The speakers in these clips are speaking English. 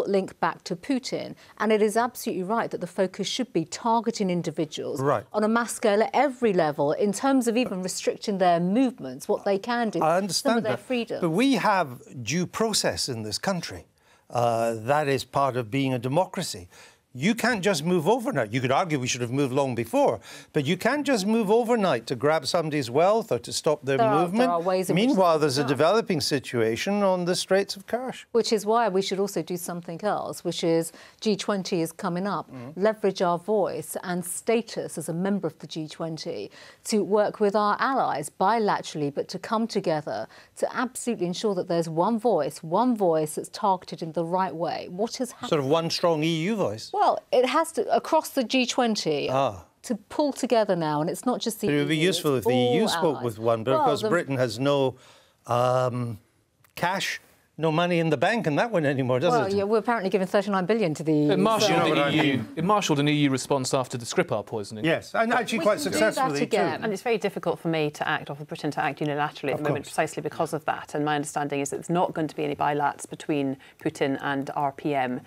link back to Putin. And it is absolutely right that the focus should be targeting individuals on a mass scale at every level in terms of even restricting their movements, what they can do, I understand some of their freedom. But we have due process in this country. That is part of being a democracy. You can't just move overnight. You could argue we should have moved long before, but you can't just move overnight to grab somebody's wealth or to stop their movement. There are ways in Meanwhile, there's a developing situation on the Straits of Kerch. Which is why we should also do something else, which is G20 is coming up. Leverage our voice and status as a member of the G20 to work with our allies bilaterally, but to come together to absolutely ensure that there's one voice that's targeted in the right way. What has happened? Sort of one strong EU voice. Well, it has to, across the G20, to pull together now, and it's not just the EU. It would be useful if the EU spoke with one, but of course Britain has no cash, no money in the bank in that one anymore, does it? Well, yeah, we're apparently giving 39 billion to the EU. It marshalled an EU response after the Skripal poisoning. Yes, and actually quite successfully too. And it's very difficult for me to act, or for Britain to act unilaterally at the moment, precisely because of that. And my understanding is that there's not going to be any bilats between Putin and RPM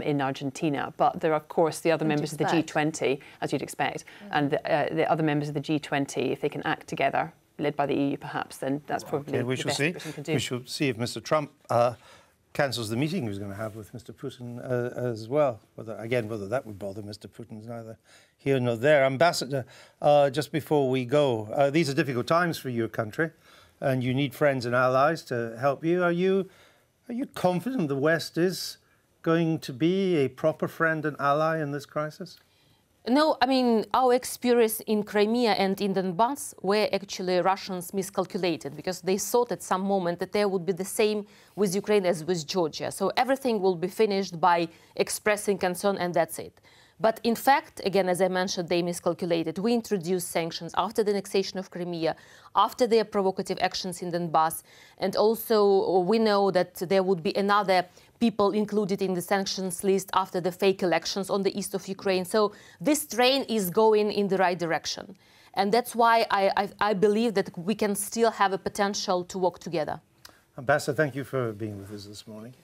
in Argentina. But there are, of course, the other members of the G20, as you'd expect, and the other members of the G20, if they can act together, led by the EU perhaps, then that's probably the best Britain can do. We shall see if Mr Trump cancels the meeting he was going to have with Mr Putin as well. Whether that would bother Mr Putin is neither here nor there. Ambassador, just before we go, these are difficult times for your country and you need friends and allies to help you. Are you confident the West is going to be a proper friend and ally in this crisis? No, I mean, our experience in Crimea and in Donbass were actually Russians miscalculated because they thought at some moment that there would be the same with Ukraine as with Georgia. So everything will be finished by expressing concern and that's it. But in fact, again, as I mentioned, they miscalculated. We introduced sanctions after the annexation of Crimea, after their provocative actions in Donbass. And also we know that there would be another people included in the sanctions list after the fake elections on the east of Ukraine. So this train is going in the right direction. And that's why I believe that we can still have a potential to work together. Ambassador, thank you for being with us this morning.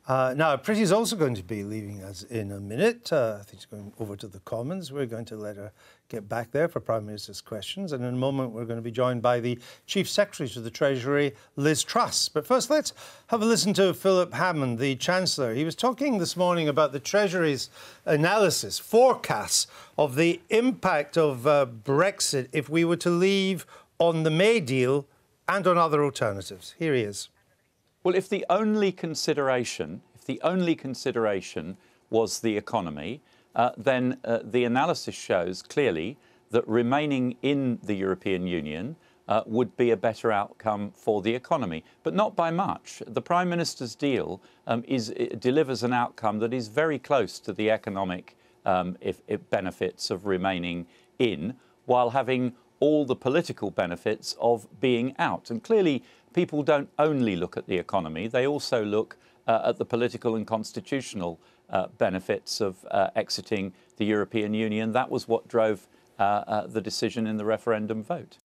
Now, Priti's also going to be leaving us in a minute. I think she's going over to the Commons. We're going to let her get back there for Prime Minister's questions. And in a moment, we're going to be joined by the Chief Secretary to the Treasury, Liz Truss. But first, let's have a listen to Philip Hammond, the Chancellor. He was talking this morning about the Treasury's analysis, forecasts of the impact of Brexit if we were to leave on the May deal and on other alternatives. Here he is. Well, if the only consideration was the economy, then the analysis shows clearly that remaining in the European Union would be a better outcome for the economy, but not by much. The Prime Minister's deal delivers an outcome that is very close to the economic benefits of remaining in, while having all the political benefits of being out. And clearly, people don't only look at the economy, they also look at the political and constitutional benefits of exiting the European Union. That was what drove the decision in the referendum vote.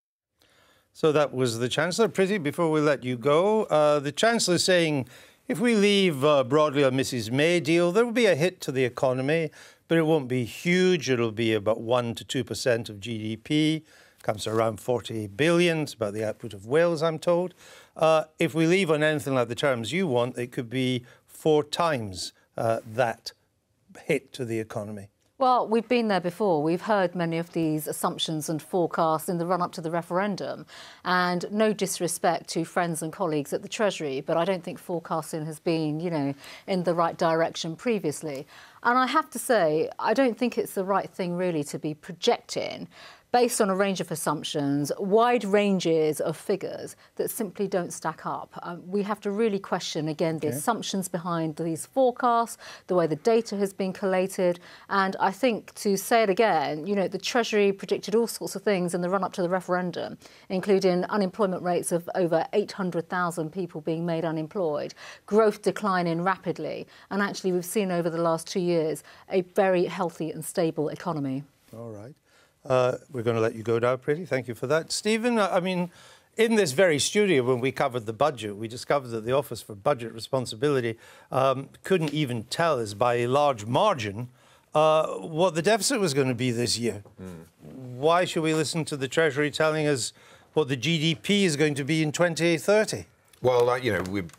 So that was the Chancellor. Priti, before we let you go, the Chancellor is saying if we leave broadly on Mrs May deal, there will be a hit to the economy, but it won't be huge. It'll be about 1 to 2% of GDP. Comes to around 40 billion. It's about the output of Wales, I'm told. If we leave on anything like the terms you want, it could be 4 times that hit to the economy. Well, we've been there before. We've heard many of these assumptions and forecasts in the run-up to the referendum. And no disrespect to friends and colleagues at the Treasury, but I don't think forecasting has been, in the right direction previously. And I have to say, I don't think it's the right thing really to be projecting based on a range of assumptions, wide ranges of figures that simply don't stack up. We have to really question, again, the assumptions behind these forecasts, the way the data has been collated. And I think, to say it again, the Treasury predicted all sorts of things in the run-up to the referendum, including unemployment rates of over 800,000 people being made unemployed, growth declining rapidly. And actually, we've seen over the last 2 years a very healthy and stable economy. All right. We're going to let you go now, Priti. Thank you for that. Stephen, I mean, in this very studio, when we covered the budget, we discovered that the Office for Budget Responsibility couldn't even tell us by a large margin what the deficit was going to be this year. Why should we listen to the Treasury telling us what the GDP is going to be in 2030? Well, you know,